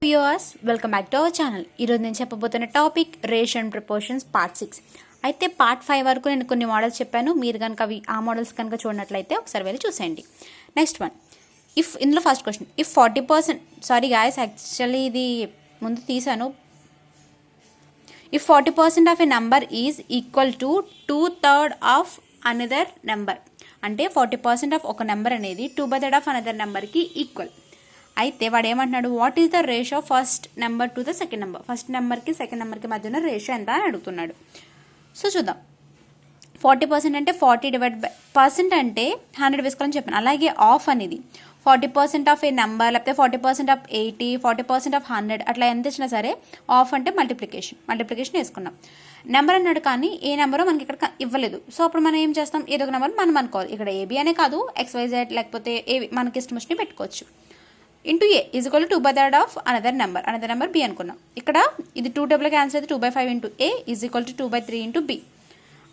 Viewers welcome back to our channel. ఈరోజు నేను చెప్పబోతున్న topic ratio and proportions part 6. అయితే పార్ట్ 5 వరకు నేను కొన్ని మోడల్స్ చెప్పాను. మీరు కనుక ఆ మోడల్స్ కనుక చూడనట్లయితే ఒకసారి వెళ్ళి చూసేయండి. నెక్స్ట్ వన్, ఇందులో first question, if 40%, sorry guys actually ఇది ముందు తీసాను. If 40% of a number is equal to 2/3 of another number, అంటే 40% ఆఫ్ ఒక నెంబర్ అనేది 2/3 ఆఫ్ అనదర్ నెంబర్కి ఈక్వల్ అయితే వాడు ఏమంటున్నాడు, what is the ratio first number to the second number, first నెంబర్కి సెకండ్ నెంబర్కి మధ్యన రేషియో ఎంత అని అడుగుతున్నాడు. సో చూద్దాం. 40% అంటే 40/% అంటే 100 వేసుకోవాలని చెప్పాను. అలాగే ఆఫ్ అనేది 40% ఆఫ్ ఏ నెంబర్, లేకపోతే 40% ఆఫ్ 80, 40% ఆఫ్ 100 అట్లా ఎంత ఇచ్చినా సరే ఆఫ్ అంటే మల్టిప్లికేషన్ వేసుకున్నాం. నెంబర్ అన్నాడు కానీ ఏ నెంబరో మనకి ఇక్కడ ఇవ్వలేదు. సో అప్పుడు మనం ఏం చేస్తాం, ఏదో ఒక నెంబర్ మనం అనుకోవాలి. ఇక్కడ ఏబీ అనే కాదు, XYZ లేకపోతే ఏవి మనకి ఇష్టం వచ్చినవి పెట్టుకోవచ్చు. Into A is equal to 2/3 of another number B అనుకున్నాం. ఇక్కడ ఇది 2 డబుల్ క్యాన్సిల్ అయితే 2/5 into A is equal to 2/3 into B.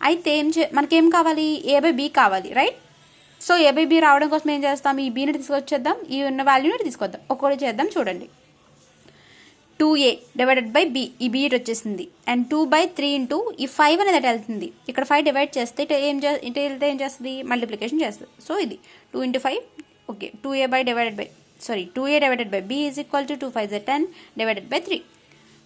అయితే మనకేం కావాలి, A/B కావాలి, రైట్? సో A/B రావడం కోసం ఏం చేస్తాం, ఈ బీని తీసుకొచ్చేద్దాం, ఈ ఉన్న వాల్యూని తీసుకొద్దాం. ఒక్కొక్కటి చేద్దాం చూడండి. 2A డివైడెడ్ బై బి, ఈ బీ వచ్చేసింది. అండ్ 2/3 ఇంటూ ఈ 5 అనేది అటు వెళ్తుంది. ఇక్కడ 5 డివైడ్ చేస్తే ఇటు వెళ్తే ఏం చేస్తుంది, మల్టిప్లికేషన్ చేస్తుంది. సో ఇది 2 into 5, okay. 2A divided by b is equal to 2 5 10 divided by 3.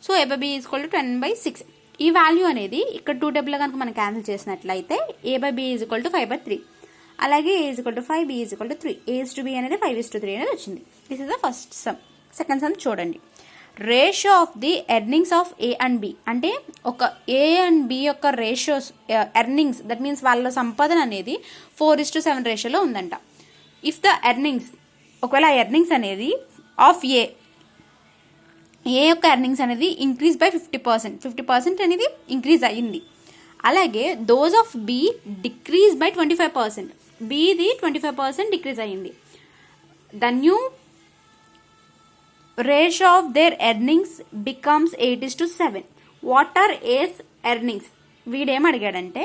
So A/B is equal to 10/6. ఈ వాల్యూ అనేది ఇక్కడ 2 డబుల్ కనుక మనం క్యాన్సిల్ చేసినట్లయితే A/B is equal to 5/3. అలాగే A is equal to 5, B is equal to 3. A/B అనేది 5:3 అనేది వచ్చింది. This is the first sum. Second sum చూడండి. Ratio of the earnings of A and B, అంటే ఒక A అండ్ B యొక్క ratios earnings, that means వాళ్ళ సంపాదన అనేది 4:7 రేషియోలో ఉందంట. ఇఫ్ ద ఎర్నింగ్స్, ఒకవేళ ఆ ఎర్నింగ్స్ అనేది ఆఫ్ ఏ యొక్క ఎర్నింగ్స్ అనేది ఇంక్రీజ్ బై 50% అనేది ఇంక్రీజ్ అయ్యింది. అలాగే those of B decrease by 25%, బిది 25% డిక్రీజ్ అయ్యింది. The new ratio of their earnings becomes 8:7. What are A's earnings? వీడేం అడిగాడంటే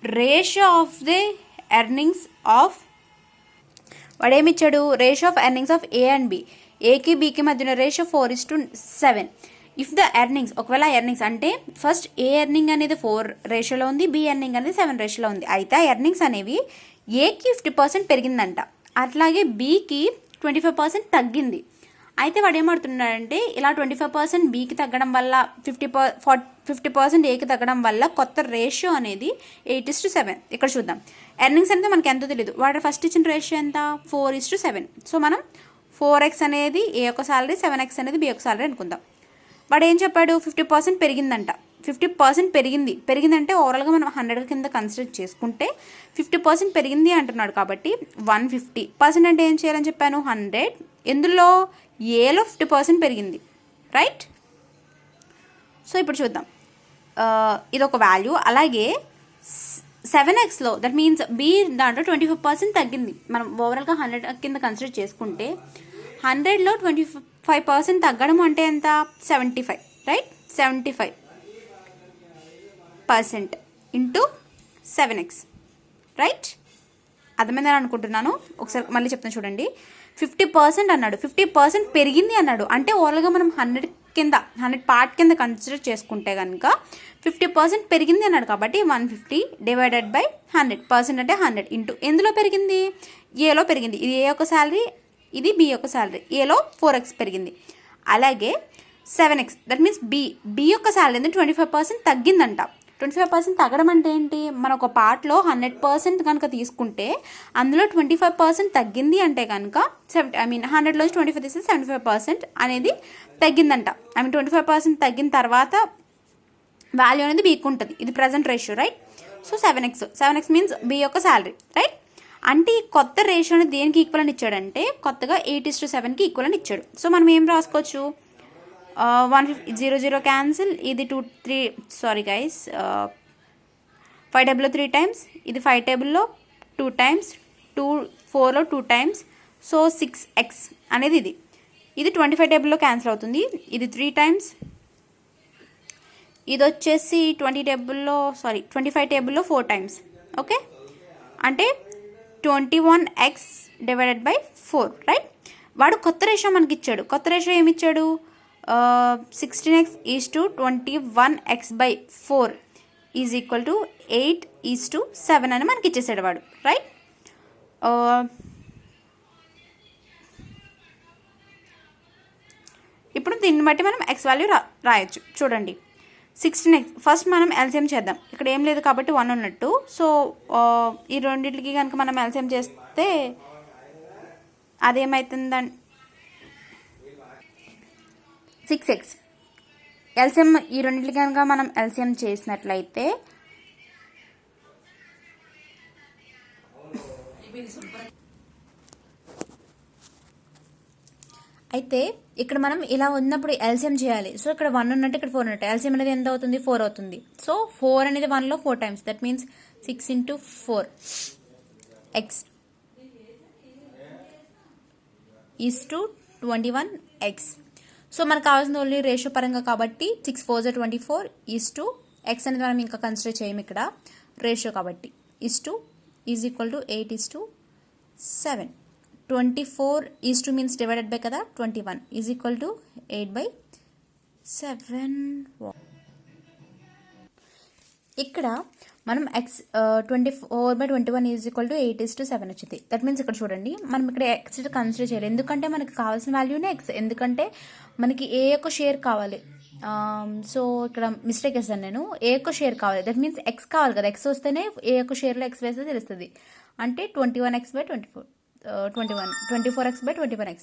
ratio of the earnings of, వాడేమిచ్చాడు, ratio of earnings of A and B, ఏకి బికి మధ్యన రేషియో 4:7. ఇఫ్ ద ఎర్నింగ్స్, ఒకవేళ earnings అంటే ఫస్ట్ ఏ ఎర్నింగ్ అనేది 4 రేషియోలో ఉంది, బి ఎర్నింగ్ అనేది 7 రేషియోలో ఉంది. అయితే ఆ ఎర్నింగ్స్ అనేవి ఏకి 50% పెరిగిందంట, అట్లాగే బికి 25% తగ్గింది. అయితే వాడు ఏమడుతున్నాడంటే ఇలా 25% బీకి తగ్గడం వల్ల 50% ఏకి తగ్గడం వల్ల కొత్త రేషియో అనేది 8:7. ఇక్కడ చూద్దాం. ఎర్నింగ్స్ అంటే మనకి ఎంతో తెలియదు, వాడు ఫస్ట్ ఇచ్చిన రేషియో ఎంత, 4:7. సో మనం 4x అనేది ఏ యొక్క సాలరీ, 7x అనేది బి యొక్క సాలరీ అనుకుందాం. వాడు ఏం చెప్పాడు, 50% పెరిగిందంట. 50% పెరిగిందంటే ఓవరాల్గా మనం 100 కింద కన్సిడర్ చేసుకుంటే 50% పెరిగింది అంటున్నాడు. కాబట్టి 150% అంటే ఏం చేయాలని చెప్పాను, 100. ఎందులో, ఏలో 50% పెరిగింది, రైట్? సో ఇప్పుడు చూద్దాం. ఇది ఒక వాల్యూ. అలాగే 7xలో, దట్ మీన్స్ బి దాంట్లో 25% తగ్గింది. మనం ఓవరాల్గా 100 కింద కన్సిడర్ చేసుకుంటే 100లో 25% తగ్గడం అంటే ఎంత, 75, రైట్? 75% into 7x, right? అర్థమైందని అనుకుంటున్నాను. ఒకసారి మళ్ళీ చెప్తాను చూడండి. 50% అన్నాడు, 50% పెరిగింది అన్నాడు. అంటే ఓవరాల్గా మనం 100 పార్ట్ కింద కన్సిడర్ చేసుకుంటే కనుక 50% పెరిగింది అన్నాడు. కాబట్టి 150 డివైడెడ్ బై 100%, అంటే 100 ఇంటూ ఎందులో పెరిగింది, ఏలో పెరిగింది. ఇది ఏ యొక్క శాలరీ, ఇది బి యొక్క శాలరీ. ఏలో 4x పెరిగింది. అలాగే 7x, దట్ మీన్స్ బి యొక్క శాలరీ అనేది 25% తగ్గిందంట. 25% తగ్గడం అంటే ఏంటి, మన ఒక పార్ట్లో 100% కనుక తీసుకుంటే అందులో 25% తగ్గింది అంటే కనుక 100లోంచి 25 తీస్తే 75% అనేది తగ్గిందంట. 25% తగ్గిన తర్వాత వాల్యూ అనేది బీకి ఉంటుంది. ఇది present ratio, right? So 7x means B యొక్క శాలరీ, రైట్? అంటే ఈ కొత్త రేషియో అనేది దేనికి ఈక్వల్ అని ఇచ్చాడంటే కొత్తగా 8:7కి ఈక్వల్ అని ఇచ్చాడు. సో మనం ఏం రాసుకోవచ్చు, 150 0 క్యాన్సిల్, ఇది 2 3 సారీ గైస్ 5 టేబుల్లో 3 టైమ్స్, ఇది 5 టేబుల్లో 2 టైమ్స్, 4లో 2 టైమ్స్. సో 6x అనేది ఇది 25 టేబుల్లో క్యాన్సిల్ అవుతుంది. ఇది 3 టైమ్స్, ఇది వచ్చేసి 25 టేబుల్లో 4 టైమ్స్, ఓకే? అంటే 21x డివైడెడ్ బై 4, రైట్. వాడు కొత్త రేషియో మనకి ఇచ్చాడు. కొత్త రేషియో ఏమి ఇచ్చాడు? 16x/21x/4 ఈజ్ ఈక్వల్ టు 8:7 అని మనకి ఇచ్చేసాడు వాడు, రైట్. ఇప్పుడు దీన్ని బట్టి మనం ఎక్స్ వాల్యూ రాయొచ్చు. చూడండి, 16x ఫస్ట్ మనం ఎల్సిఎం చేద్దాం. ఇక్కడ ఏం లేదు కాబట్టి 1 ఉన్నట్టు. సో ఈ రెండింటికి కనుక మనం ఎల్సిఎం చేస్తే అదేమవుతుందండి, 6x. ఎల్సిఎం ఈ రెండింటికి కనుక మనం ఎల్సిఎం చేసినట్లయితే అయితే ఇక్కడ మనం ఇలా ఉన్నప్పుడు ఎల్సిఎం చేయాలి. సో ఇక్కడ 1 ఉన్నట్టు, ఇక్కడ 4 ఉన్నట్టు. ఎల్సిఎం అనేది ఎంత అవుతుంది? 4 అవుతుంది. సో 4 అనేది 1లో 4 times, that means 6 × 4 x is to 21x. So మనకు కావాల్సిన ఓన్లీ రేషియో పరంగా కాబట్టి 6 4 24 ఈజ్ టు x అనేది మనం ఇంకా కన్సిడర్ చేయము ఇక్కడ రేషియో కాబట్టి. Is equal to 8:7. 24 is to means divided by కదా 21 ఈజ్ ఈక్వల్ టు 8/7. ఇక్కడ మనం ఎక్స్ 24/21 ఈజ్ ఈక్వల్ టు 8:7 వచ్చింది. దట్ మీన్స్ ఇక్కడ చూడండి, మనం ఇక్కడ ఎక్స్ కన్సిడర్ చేయాలి. ఎందుకంటే మనకి కావాల్సిన వాల్యూనే ఎక్స్. ఎందుకంటే మనకి ఏ యొక్క షేర్ కావాలి. సో ఇక్కడ మిస్టేక్ వేస్తాను నేను. ఏ యొక్క షేర్ కావాలి, దట్ మీన్స్ ఎక్స్ కావాలి కదా. ఎక్స్ వస్తేనే ఏ యొక్క షేర్లో ఎక్స్ వేస్తే తెలుస్తుంది. అంటే 21x/24 24x/21x.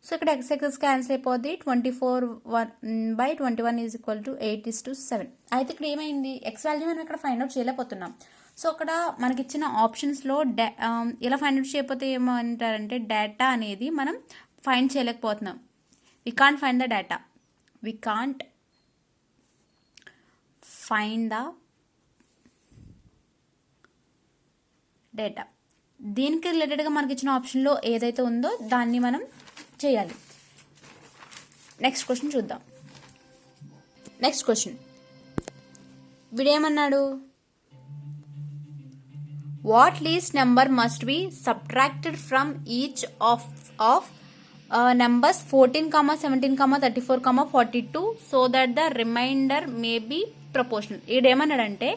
సో ఇక్కడ x క్యాన్సిల్ అయిపోద్ది. 24/21 ఈజ్ ఈక్వల్ టు 8:7. అయితే ఇక్కడ ఏమైంది, ఎక్స్ వాల్యూ మనం ఇక్కడ ఫైండ్ అవుట్ చేయలేకపోతున్నాం. సో అక్కడ మనకి ఇచ్చిన ఆప్షన్స్లో ఇలా ఫైండ్ అవుట్ చేయకపోతే ఏమంటారంటే డేటా అనేది మనం ఫైండ్ చేయలేకపోతున్నాం. We can't find the data. We can't find the data. దీనికి రిలేటెడ్గా మనకి ఇచ్చిన ఆప్షన్లో ఏదైతే ఉందో దాన్ని మనం చేయాలి. నెక్స్ట్ క్వశ్చన్ చూద్దాం. నెక్స్ట్ క్వశ్చన్ వీడేమన్నాడు, what least number must be subtracted from each of numbers 14, 17, 34, 42 so that the remainder may be proportional. ఈడేమన్నాడంటే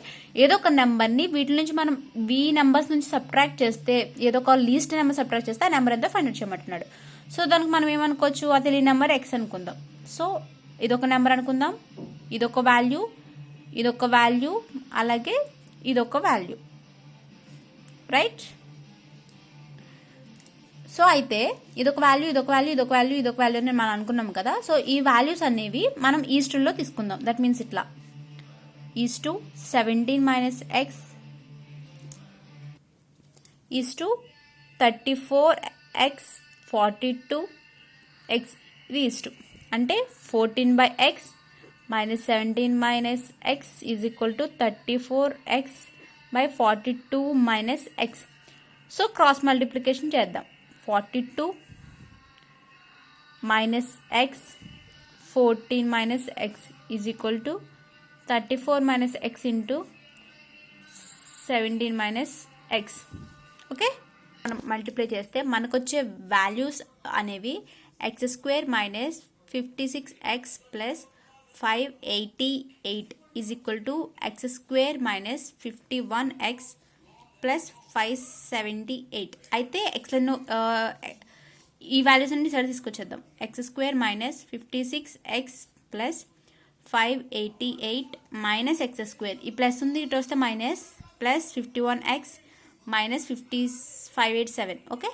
ఏదో ఒక నెంబర్ని వీటి నుంచి మనం నెంబర్స్ నుంచి సబ్ట్రాక్ట్ చేస్తే, ఏదో ఒక లీస్ట్ నెంబర్ సబ్ట్రాక్ట్ చేస్తే ఆ నెంబర్ ఎంతో ఫైండ్ అవుట్ చేయమంటున్నాడు. సో దానికి మనం ఏమనుకోవచ్చు, ఆ తెలియని నెంబర్ ఎక్స్ అనుకుందాం. సో ఇదొక నెంబర్ అనుకుందాం, ఇదొక వాల్యూ, ఇదొక వాల్యూ, అలాగే ఇదొక వాల్యూ, రైట్. సో అయితే ఇదొక వాల్యూ, ఇదొక వాల్యూ, ఇదొక వాల్యూ, ఇదొక వాల్యూ అని మనం అనుకున్నాం కదా. సో ఈ వాల్యూస్ అనేవి మనం ఈస్టుల్లో తీసుకుందాం. దట్ మీన్స్ ఇట్లా is to 17 - x is to 34x 42x. ఇది ఈజ్ టు అంటే 14/x - 17 - x is equal to 34x/42 - x. So cross multiplication చేద్దాం. 42 - x 14 - x is equal to 34 - x into 17 - x. Okay, మనం multiply చేస్తే మనకు వచ్చే values అనేవి x² - 56x + 588 is equal to x² - 51x + 578. అయితే ఎక్స్లను ఈ వాల్యూస్ అన్ని సరి తీసుకొచ్చేద్దాం. x² - 56x + 588 - x². ఈ ప్లస్ ఉంది, ఇటు వస్తే minus, plus 51x - 587. Okay,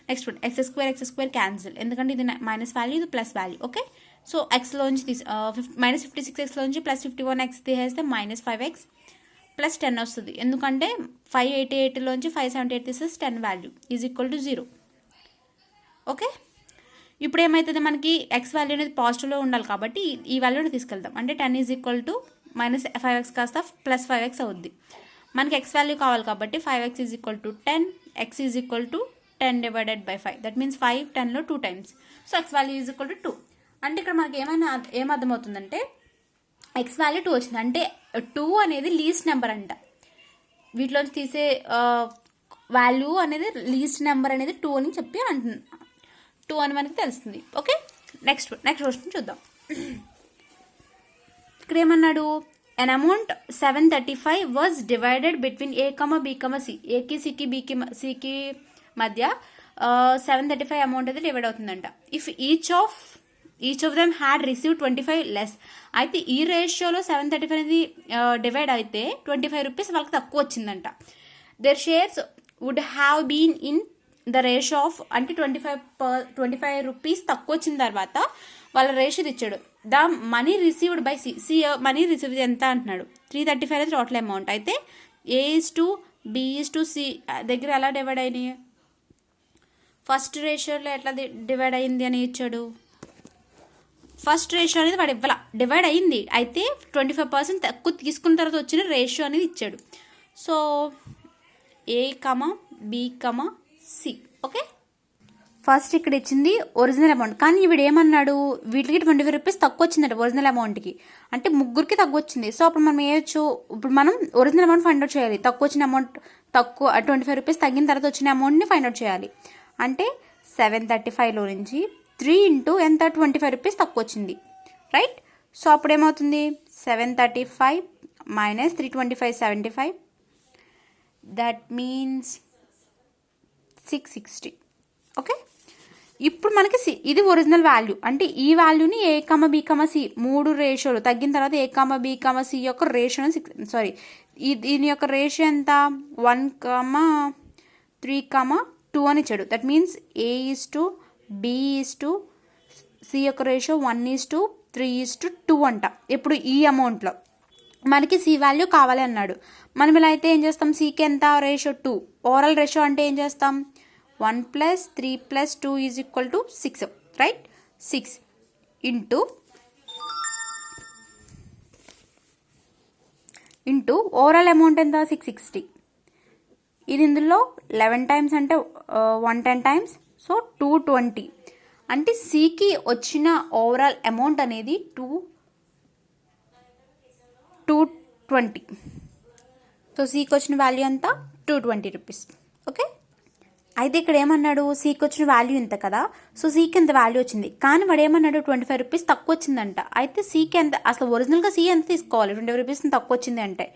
next x² cancel, ఎందుకంటే ఇది మైనస్ వాల్యూ, ఇది ప్లస్ వాల్యూ. ఓకే, సో ఎక్స్లోంచి -56xలోంచి ప్లస్ 51x తీసేస్తే -5x ప్లస్ 10 వస్తుంది. ఎందుకంటే 588లోంచి 578 తీసేస్తే 10 value is equal to 0. Okay, ఇప్పుడు ఏమవుతుంది, మనకి ఎక్స్ వాల్యూ అనేది పాజిటివ్లో ఉండాలి కాబట్టి ఈ వాల్యూని తీసుకెళ్తాం. అంటే 10 ఈజ్ ఈక్వల్ టు -5x కాస్త +5x అవుద్ది. మనకి ఎక్స్ వాల్యూ కావాలి కాబట్టి 5x is equal to 10, x is equal to 10 divided by 5. That means 5 10లో 2 times. So X value is equal to 2. అంటే ఇక్కడ మనకి ఏమర్థమవుతుందంటే ఎక్స్ వాల్యూ 2 వచ్చింది. అంటే 2 అనేది లీస్ట్ నెంబర్ అంట. వీటిలోంచి తీసే వాల్యూ అనేది లీస్ట్ నెంబర్ అనేది 2 అని చెప్పి అంటున్నాను. 2 అని మనకి తెలుస్తుంది. ఓకే, నెక్స్ట్ క్వశ్చన్ చూద్దాం. ఇక్కడ ఏమన్నాడు, an amount 735 was divided between a, b, c. ఏకి సికి సికి మధ్య 735 అమౌంట్ అయితే డివైడ్ అవుతుందంట. If each of them had receive 25 less. అయితే ఈ రేషియోలో 735 అనేది డివైడ్ అయితే 25 రూపీస్ వాళ్ళకి తక్కువ వచ్చిందంట. Their shares would have been in the ratio of, అంటే 25 రూపీస్ తక్కువ వచ్చిన తర్వాత వాళ్ళ రేషియో ఇచ్చాడు. The money received by C money received ఎంత అంటున్నాడు, 335 అనేది టోటల్ అమౌంట్. అయితే A:B:C దగ్గర ఎలా డివైడ్ అయినాయి, ఫస్ట్ రేషియోలో ఎట్లా డివైడ్ అయింది అని ఇచ్చాడు. ఫస్ట్ రేషియో అనేది వాడు ఇవ్వాల, డివైడ్ అయింది. అయితే 25% తక్కువ తీసుకున్న తర్వాత వచ్చిన రేషియో అనేది ఇచ్చాడు. So A,B,C. ఓకే, ఫస్ట్ ఇక్కడ ఇచ్చింది ఒరిజినల్ అమౌంట్, కానీ వీడు ఏమన్నాడు, వీటికి 25 రూపీస్ తక్కువ వచ్చిందంట ఒరిజినల్ అమౌంట్కి, అంటే ముగ్గురికి తక్కువ వచ్చింది. సో అప్పుడు మనం వేయచ్చు, ఇప్పుడు మనం ఒరిజినల్ అమౌంట్ ఫైండ్ అవుట్ చేయాలి. తక్కువ వచ్చిన అమౌంట్, 25 రూపీస్ తగ్గిన తర్వాత వచ్చిన అమౌంట్ని ఫైండ్ అవుట్ చేయాలి. అంటే 735లో నుంచి 3 ఇంటూ ఎంత, 25 రూపీస్ తక్కువ వచ్చింది, రైట్. సో అప్పుడు ఏమవుతుంది, 735 మైనస్ 325 75, దట్ మీన్స్ 660. ఓకే, ఇప్పుడు మనకి ఇది ఒరిజినల్ వాల్యూ, అంటే ఈ వాల్యూని A,B,C 3 రేషియోలు తగ్గిన తర్వాత A,B,C యొక్క రేషియో దీని యొక్క రేషియో ఎంత, 1,3,2 అని ఇచ్చాడు. దట్ మీన్స్ A:B:C యొక్క రేషియో 1:3:2 అంట. ఇప్పుడు ఈ అమౌంట్లో మనకి సి వాల్యూ కావాలి అన్నాడు. మనం ఇలా అయితే ఏం చేస్తాం, సికి ఎంత రేషియో 2, ఓవరాల్ రేషియో అంటే ఏం చేస్తాం, 1 + 3 + 2 = 6, రైట్. 6 ఇంటూ ఓవరాల్ అమౌంట్ ఎంత, 660. ఇది ఇందులో 11 టైమ్స్ అంటే 110 టైమ్స్, సో 220. అంటే సికి వచ్చిన ఓవరాల్ అమౌంట్ అనేది 220. సో సికి వచ్చిన వాల్యూ ఎంత, 220 రూపీస్. ఓకే, అయితే ఇక్కడ ఏమన్నాడు, సికి వచ్చిన వాల్యూ ఇంత కదా, సో సికి ఎంత వాల్యూ వచ్చింది, కానీ వాడు ఏమన్నాడు 25 రూపీస్ తక్కువ వచ్చిందంట. అయితే సికి ఎంత, అసలు ఒరిజినల్గా సి ఎంత తీసుకోవాలి, 25 రూపీస్ తక్కువ వచ్చింది అంటే.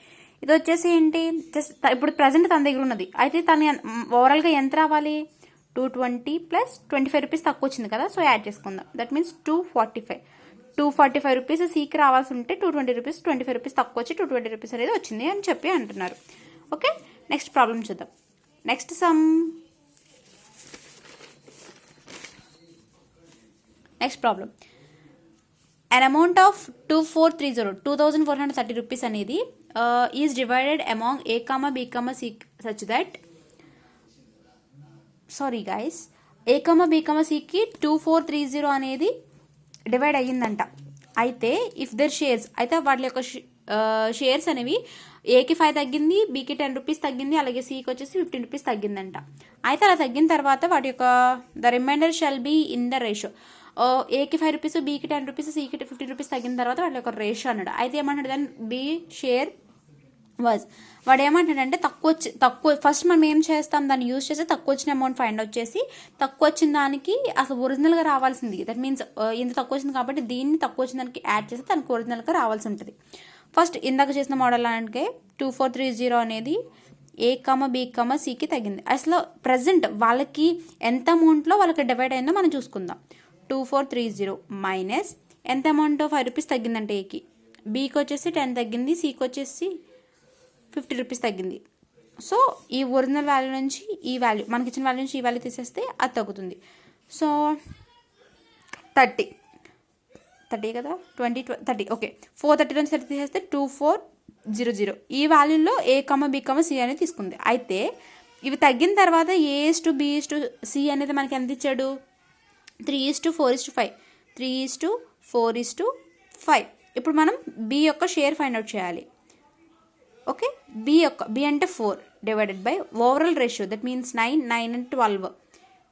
ఇది వచ్చేసి ఏంటి, జస్ట్ ఇప్పుడు ప్రజెంట్ తన దగ్గర ఉన్నది. అయితే తను ఓవరాల్గా ఎంత రావాలి, 220 + 25 రూపీస్ తక్కువ వచ్చింది కదా, సో యాడ్ చేసుకుందాం. దట్ మీన్స్ 245 రూపీస్ సికి రావాల్సి ఉంటే 220 రూపీస్, 25 రూపీస్ తక్కువ వచ్చి 220 రూపీస్ అనేది వచ్చింది అని చెప్పి అంటున్నారు. ఓకే, నెక్స్ట్ ప్రాబ్లం చూద్దాం. Next problem, an amount of 2430 rupees అనేది is divided among A,B,C such that, sorry guys, A,B,Cకి 2430 అనేది డివైడ్ అయ్యిందంట. అయితే ఇఫ్ దర్ షేర్స్, అయితే వాటి యొక్క షేర్స్ అనేవి ఏకి 5 తగ్గింది, బీకి 10 రూపీస్ తగ్గింది, అలాగే సికి వచ్చేసి 15 రూపీస్ తగ్గిందంట. అయితే అలా తగ్గిన తర్వాత వాటి యొక్క the remainder shall be in the ratio. ఏకి 5 రూపీస్, బీకి 10 రూపీస్, సికి 15 రూపీస్ తగ్గిన తర్వాత వాటి యొక్క రేషియో అన్నాడు. అయితే ఏమంటాడు, దాన్ని బి షేర్ వాజ్, వాడు ఏమంటాడంటే తక్కువ ఫస్ట్ మనం ఏం చేస్తాం, దాన్ని యూజ్ చేసి తక్కువ వచ్చిన అమౌంట్ ఫైండ్ అవుట్ చేసి, తక్కువ వచ్చిన దానికి అసలు ఒరిజినల్గా రావాల్సింది, దట్ మీన్స్ ఇంత తక్కువ వచ్చింది కాబట్టి దీన్ని తక్కువ వచ్చిన దానికి యాడ్ చేసి దానికి ఒరిజినల్గా రావాల్సి ఉంటుంది. ఫస్ట్ ఇందాక చేసిన మోడల్ అంటే 2430 అనేది A,B,Cకి తగ్గింది. అసలు ప్రజెంట్ వాళ్ళకి ఎంత అమౌంట్లో వాళ్ళకి డివైడ్ అయిందో మనం చూసుకుందాం. 2430 మైనస్ ఎంత అమౌంట్, 5 రూపీస్ తగ్గిందంటే ఏకి, బీకి వచ్చేసి 10 తగ్గింది, సికి వచ్చేసి 50 రూపీస్ తగ్గింది. సో ఈ ఒరిజినల్ వాల్యూ నుంచి ఈ వాల్యూ, మనకి ఇచ్చిన వాల్యూ నుంచి ఈ వాల్యూ తీసేస్తే అది తగ్గుతుంది. సో 30 కదా, 30. ఓకే, 430 నుంచి 30 తీసేస్తే 2400. ఈ వాల్యూలో A,B,C అనేది తీసుకుంది. అయితే ఇవి తగ్గిన తర్వాత A:B:C అనేది మనకి ఎంత ఇచ్చాడు, 3:4:5, 3:4:5. ఇప్పుడు మనం బి యొక్క షేర్ ఫైండ్ అవుట్ చేయాలి. ఓకే, బి అంటే 4 divided by overall ratio, that means 9 and 12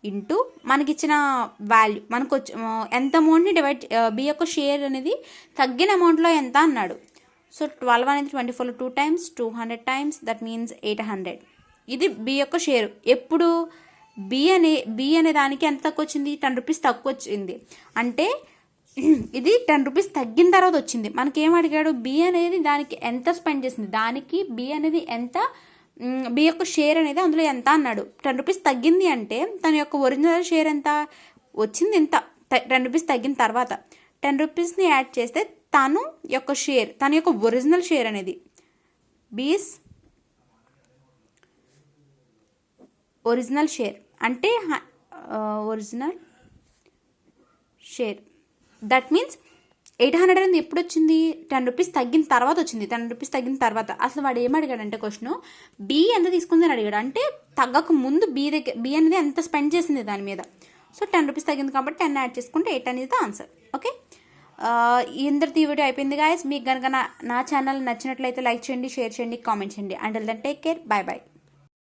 into మనకిచ్చిన వాల్యూ, మనకు ఎంత అమౌంట్ని డివైడ్, బి యొక్క షేర్ అనేది తగ్గిన అమౌంట్లో ఎంత అన్నాడు. సో 12 అనేది 24లో 2 టైమ్స్, 200 టైమ్స్, దట్ మీన్స్ 800 ఇది బి యొక్క షేర్. ఎప్పుడు బి అనే దానికి ఎంత తక్కువ వచ్చింది, 10 రూపీస్ తక్కువ వచ్చింది. అంటే ఇది 10 రూపీస్ తగ్గిన తర్వాత వచ్చింది. మనకేం అడిగాడు, బి అనేది దానికి ఎంత స్పెండ్ చేసింది, దానికి బి అనేది ఎంత, బి యొక్క షేర్ అనేది అందులో ఎంత అన్నాడు. 10 రూపీస్ తగ్గింది అంటే తన యొక్క ఒరిజినల్ షేర్ ఎంత వచ్చింది, ఎంత 10 రూపీస్ తగ్గిన తర్వాత 10 రూపీస్ని యాడ్ చేస్తే తన యొక్క ఒరిజినల్ షేర్ అనేది బీస్ ఒరిజినల్ షేర్ అంటే ఒరిజినల్ షేర్. దట్ మీన్స్ 800 అనేది ఎప్పుడు వచ్చింది, 10 రూపీస్ తగ్గిన తర్వాత వచ్చింది. 10 రూపీస్ తగ్గిన తర్వాత అసలు వాడు ఏం అడిగాడంటే క్వశ్చన్ బి ఎంత తీసుకుందని అడిగాడు. అంటే తగ్గక ముందు బి అనేది ఎంత స్పెండ్ చేసింది దాని మీద. సో 10 రూపీస్ తగ్గింది కాబట్టి 10 యాడ్ చేసుకుంటే 8 అనేది ద ఆన్సర్. ఓకే, ఇందరితో ఈ వీడియో అయిపోయింది గాయస్. మీకు కనుక నా ఛానల్ నచ్చినట్లయితే లైక్ చేయండి, షేర్ చేయండి, కామెంట్ చేయండి. And then take care, bye by.